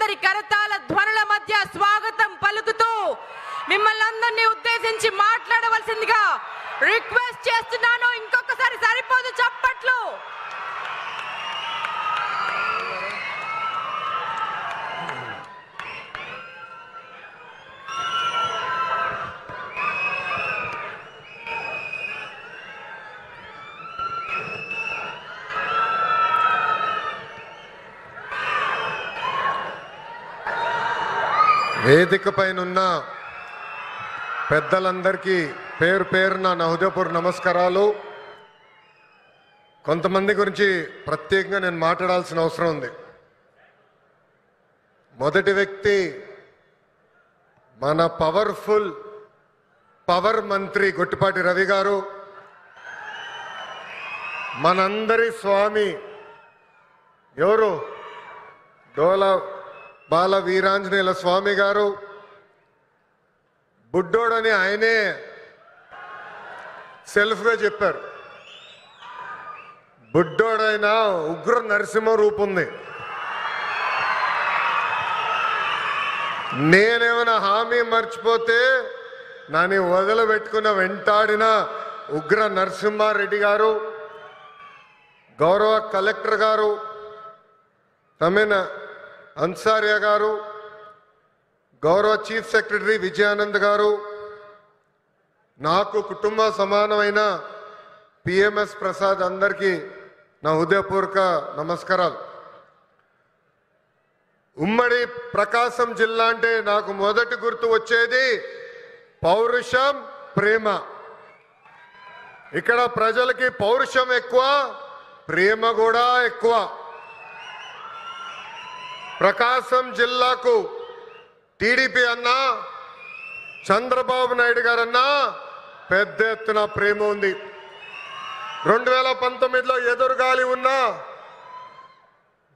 అందరి కరతాళ ధ్వనుల మధ్య స్వాగతం పలుకుతూ మిమ్మల్ని అందరినీ ఉద్దేశించి మాట్లాడవలసిందిగా రిక్వెస్ట్ చేస్తున్నాను. ఇంకొకసారి సరిపోదు చప్పట్లు. వేదిక పైనున్న పెద్దలందరికీ పేరు పేరున నా హృదయపూర్వక నమస్కారాలు. కొంతమంది గురించి ప్రత్యేకంగా నేను మాట్లాడాల్సిన అవసరం ఉంది. మొదటి వ్యక్తి మన పవర్ మంత్రి గొట్టిపాటి రవి గారు, మనందరి స్వామి ఎవరు డోలా బాల వీరాంజనేయుల స్వామి గారు. బుడ్డోడని ఆయనే సెల్ఫ్గా చెప్పారు. బుడ్డోడైనా ఉగ్ర నరసింహ రూపుంది. నేనేమైనా హామీ మర్చిపోతే నన్ను వదిలిపెట్టుకున్న వెంటాడిన ఉగ్ర నరసింహారెడ్డి గారు, గౌరవ కలెక్టర్ గారు తమిన అన్సారియా గారు, గౌరవ చీఫ్ సెక్రటరీ విజయానంద్ గారు, నాకు కుటుంబ సమానమైన పిఎంఎస్ ప్రసాద్, అందరికీ నా హృదయపూర్వక నమస్కారాలు. ఉమ్మడి ప్రకాశం జిల్లా అంటే నాకు మొదటి గుర్తు వచ్చేది పౌరుషం, ప్రేమ. ఇక్కడ ప్రజలకి పౌరుషం ఎక్కువ, ప్రేమ కూడా ఎక్కువ. ప్రకాశం జిల్లాకు టీడీపీ అన్నా, చంద్రబాబు నాయుడు గారన్నా పెద్ద ఎత్తున ప్రేమ ఉంది. 2019లో ఎదురుగాలి ఉన్నా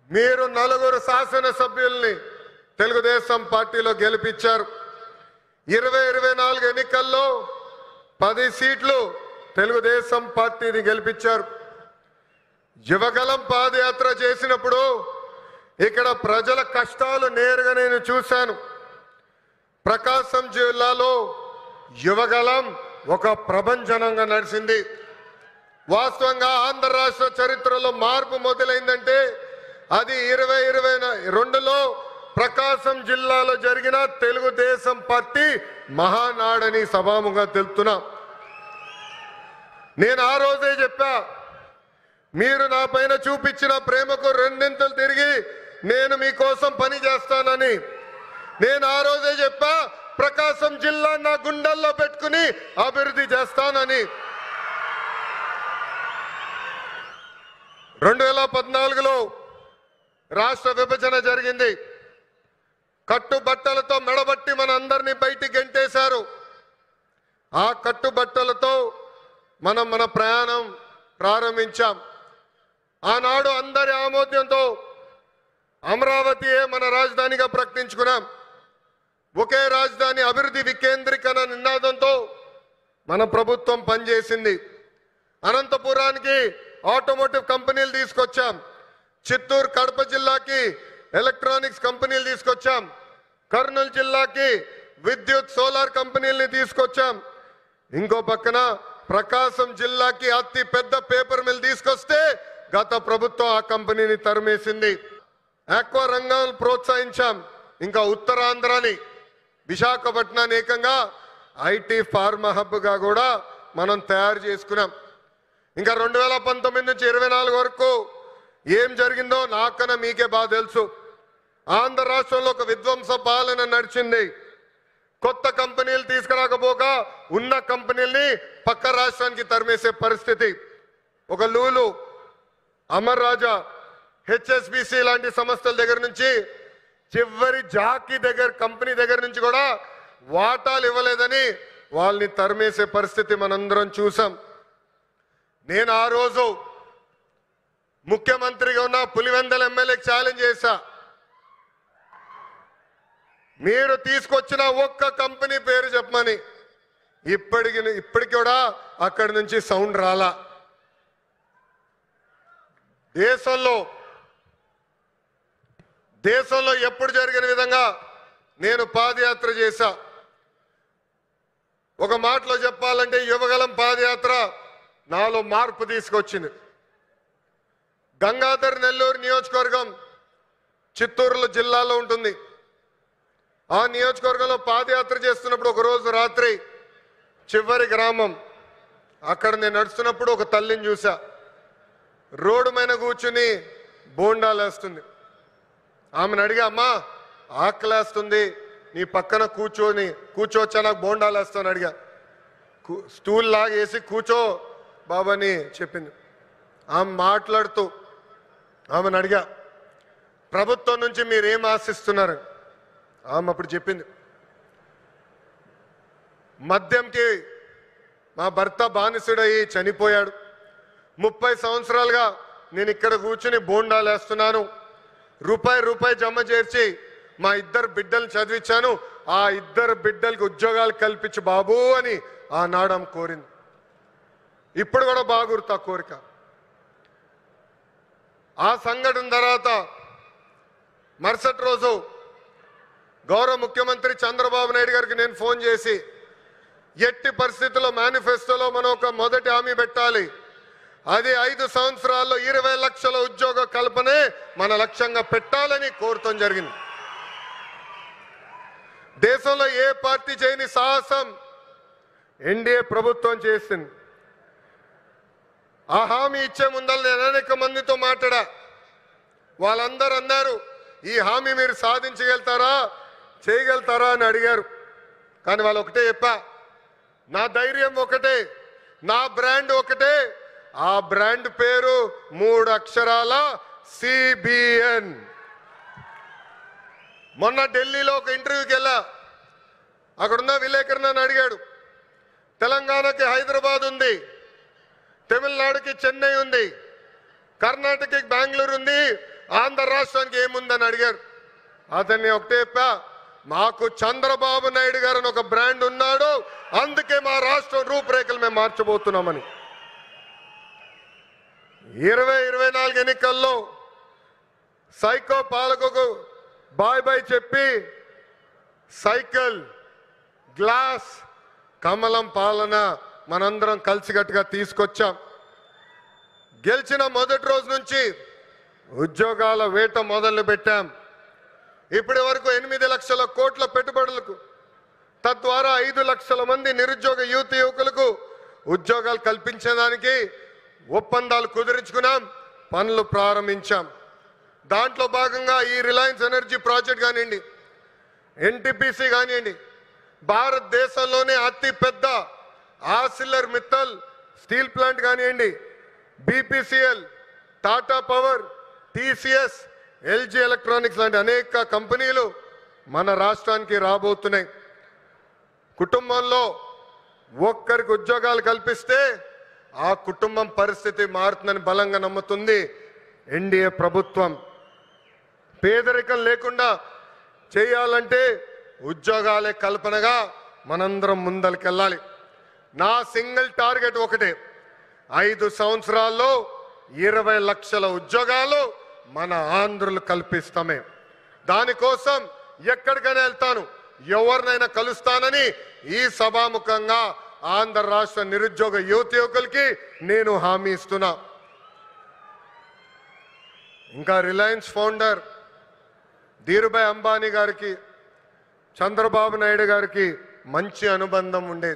మీరు 4 శాసనసభ్యుల్ని తెలుగుదేశం పార్టీలో గెలిపించారు. 2024 ఎన్నికల్లో 10 సీట్లు తెలుగుదేశం పార్టీని గెలిపించారు. యువగలం పాదయాత్ర చేసినప్పుడు ఇక్కడ ప్రజల కష్టాలు నేరుగా నేను చూశాను. ప్రకాశం జిల్లాలో యువగలం ఒక ప్రభంజనంగా నడిచింది. వాస్తవంగా ఆంధ్ర రాష్ట్ర చరిత్రలో మార్పు మొదలైందంటే అది 2022లో ప్రకాశం జిల్లాలో జరిగిన తెలుగుదేశం పార్టీ మహానాడని సభాముగా తెలుపుతున్నా. నేను ఆ రోజే చెప్పా, మీరు నా పైన చూపించిన ప్రేమకు రెండింతలు తిరిగి నేను మీకోసం పని చేస్తానని. నేను ఆ రోజే చెప్పా, ప్రకాశం జిల్లా నా గుండెల్లో పెట్టుకుని అభివృద్ధి చేస్తానని. 2014లో రాష్ట్ర విభజన జరిగింది. కట్టుబట్టలతో మెడబట్టి మన అందరినీ బయటికి గెంటేశారు. ఆ కట్టుబట్టలతో మన ప్రయాణం ప్రారంభించాం. ఆనాడు అందరి ఆమోదంతో అమరావతియే మన రాజధానిగా ప్రకటించుకున్నాం. ఒకే రాజధాని అభివృద్ధి వికేంద్రీకరణ నినాదంతో మన ప్రభుత్వం పనిచేసింది. అనంతపురానికి ఆటోమోటివ్ కంపెనీలు తీసుకొచ్చాం. చిత్తూరు కడప జిల్లాకి ఎలక్ట్రానిక్స్ కంపెనీలు తీసుకొచ్చాం. కర్నూలు జిల్లాకి విద్యుత్ సోలార్ కంపెనీల్ని తీసుకొచ్చాం. ఇంకో పక్కన ప్రకాశం జిల్లాకి అతి పెద్ద పేపర్ మిల్ తీసుకొస్తే గత ప్రభుత్వం ఆ కంపెనీని తరిమేసింది. ఆక్వా రంగాన్ని ప్రోత్సహించాం. ఇంకా ఉత్తరాంధ్రని విశాఖపట్నాన్ని ఏకంగా ఐటీ ఫార్మా హబ్గా కూడా మనం తయారు చేసుకున్నాం. ఇంకా 2019 నుంచి 24 వరకు ఏం జరిగిందో నాకన్నా మీకే బాగా తెలుసు. ఆంధ్ర రాష్ట్రంలో ఒక విధ్వంస పాలన నడిచింది. కొత్త కంపెనీలు తీసుకురాకపోగా ఉన్న కంపెనీల్ని పక్క రాష్ట్రానికి తరిమేసే పరిస్థితి. ఒక లూలు, అమర్ రాజా, హెచ్ఎస్బిసి లాంటి సంస్థల దగ్గర నుంచి చివరి జాకీ కంపెనీ దగ్గర నుంచి కూడా వాటాలు ఇవ్వలేదని వాళ్ళని తరిమేసే పరిస్థితి మనందరం చూసాం. నేను ఆ రోజు ముఖ్యమంత్రిగా ఉన్న పులివెందల ఎమ్మెల్యేకి ఛాలెంజ్ చేశా, మీరు తీసుకొచ్చిన ఒక్క కంపెనీ పేరు చెప్పమని. ఇప్పటికి కూడా అక్కడి నుంచి సౌండ్ రాలా. దేశంలో ఎప్పుడు జరిగిన విధంగా నేను పాదయాత్ర చేశా. ఒక మాటలో చెప్పాలంటే యువగలం పాదయాత్ర నాలో మార్పు తీసుకొచ్చింది. గంగాధర్ నెల్లూరు నియోజకవర్గం చిత్తూరు జిల్లాలో ఉంటుంది. ఆ నియోజకవర్గంలో పాదయాత్ర చేస్తున్నప్పుడు ఒక రోజు రాత్రి చివరి గ్రామం అక్కడ నేను నడుస్తున్నప్పుడు ఒక తల్లిని చూసా. రోడ్డు మీద కూర్చుని బోండాలు వేస్తుంది. ఆమెను అడిగా, అమ్మా ఆకలేస్తుంది, నీ పక్కన కూర్చోవచ్చా, నాకు బోండాలు వేస్తాను అడిగా. స్టూల్ లాగేసి కూర్చో బాబాని చెప్పింది. ఆమె మాట్లాడుతూ ఆమెను అడిగా, ప్రభుత్వం నుంచి మీరేం ఆశిస్తున్నారు? ఆమె అప్పుడు చెప్పింది, మద్యంకి మా భర్త బానిసుడయ్యి చనిపోయాడు. 30 సంవత్సరాలుగా నేను ఇక్కడ కూర్చుని బోండాలు వేస్తున్నాను. రూపాయి జమ చేర్చి మా 2 బిడ్డలు చదివించాను. ఆ 2 బిడ్డలకి ఉద్యోగాలు కల్పించు బాబు అని ఆనాడు ఆమె కోరింది. ఇప్పుడు కూడా బాగా గుర్తు ఆ కోరిక. ఆ సంఘటన తర్వాత మరుసటి రోజు గౌరవ ముఖ్యమంత్రి చంద్రబాబు నాయుడు గారికి నేను ఫోన్ చేసి, ఎట్టి పరిస్థితుల్లో మేనిఫెస్టోలో మనం ఒక మొదటి హామీ పెట్టాలి. అది 5 సంవత్సరాల్లో 20 లక్షల ఉద్యోగ కల్పనే మన లక్ష్యంగా పెట్టాలని కోరటం జరిగింది. దేశంలో ఏ పార్టీ చేయని సాహసం ఎన్డీఏ ప్రభుత్వం చేసింది. ఆ హామీ ఇచ్చే ముందర నేను అనేక మందితో మాట్లాడా. వాళ్ళందరూ అన్నారు, ఈ హామీ మీరు సాధించగలుగుతారా, చేయగలుగుతారా అని అడిగారు. కానీ వాళ్ళు ఒకటే చెప్పా, నా ధైర్యం ఒకటే, నా బ్రాండ్ ఒకటే. ఆ బ్రాండ్ పేరు 3 అక్షరాల CBN. మొన్న ఢిల్లీలో ఒక ఇంటర్వ్యూకి వెళ్ళా. అక్కడున్న విలేకరు నన్ను అడిగాడు, తెలంగాణకి హైదరాబాద్ ఉంది, తమిళనాడుకి చెన్నై ఉంది, కర్ణాటకకి బెంగళూరు ఉంది, ఆంధ్ర రాష్ట్రానికి ఏముందని అడిగారు. అతన్ని ఒకటే చెప్పా, మాకు చంద్రబాబు నాయుడు గారు అని ఒక బ్రాండ్ ఉన్నాడు, అందుకే మా రాష్ట్రం రూపురేఖలు మేము మార్చబోతున్నామని. 2024 ఎన్నికల్లో సైకో పాలకుకు బాయ్ చెప్పి సైకిల్, గ్లాస్, కమలం పాలన మనందరం కలిసికట్టుగా తీసుకొచ్చాం. గెలిచిన మొదటి రోజు నుంచి ఉద్యోగాల వేట మొదలు పెట్టాం. ఇప్పటి వరకు 8 లక్షల కోట్ల పెట్టుబడులకు, తద్వారా 5 లక్షల మంది నిరుద్యోగ యువకులకు ఉద్యోగాలు కల్పించడానికి ఒప్పందాలు కుదుర్చుకున్నాం, పనులు ప్రారంభించాం. దాంట్లో భాగంగా ఈ రిలయన్స్ ఎనర్జీ ప్రాజెక్ట్ కానివ్వండి, NTPC కానివ్వండి, భారతదేశంలోనే అతి పెద్ద ఆర్సిలర్ మిత్తల్ స్టీల్ ప్లాంట్ కానివ్వండి, BPCL, Tata power, TCS, LG electronics లాంటి అనేక కంపెనీలు మన రాష్ట్రానికి రాబోతున్నాయి. కుటుంబంలో ఒక్కరికి ఉద్యోగాలు కల్పిస్తే ఆ కుటుంబం పరిస్థితి మారుతుందని బలంగా నమ్ముతుంది ఎన్డీఏ ప్రభుత్వం. పేదరికం లేకుండా చేయాలంటే ఉద్యోగాలే కల్పనగా మనందరం ముందరికెళ్ళాలి. నా సింగిల్ టార్గెట్ ఒకటే, 5 సంవత్సరాల్లో 20 లక్షల ఉద్యోగాలు మన ఆంధ్రులు కల్పిస్తామే. దానికోసం ఎక్కడికైనా వెళ్తాను, ఎవరినైనా కలుస్తానని ఈ సభాముఖంగా ఆంధ్ర రాష్ట్ర నిరుద్యోగ యువకులకి నేను హామీ ఇస్తున్నా. ఇంకా రిలయన్స్ ఫౌండర్ ధీరుభాయ్ అంబానీ గారికి, చంద్రబాబు నాయుడు గారికి మంచి అనుబంధం ఉండేది.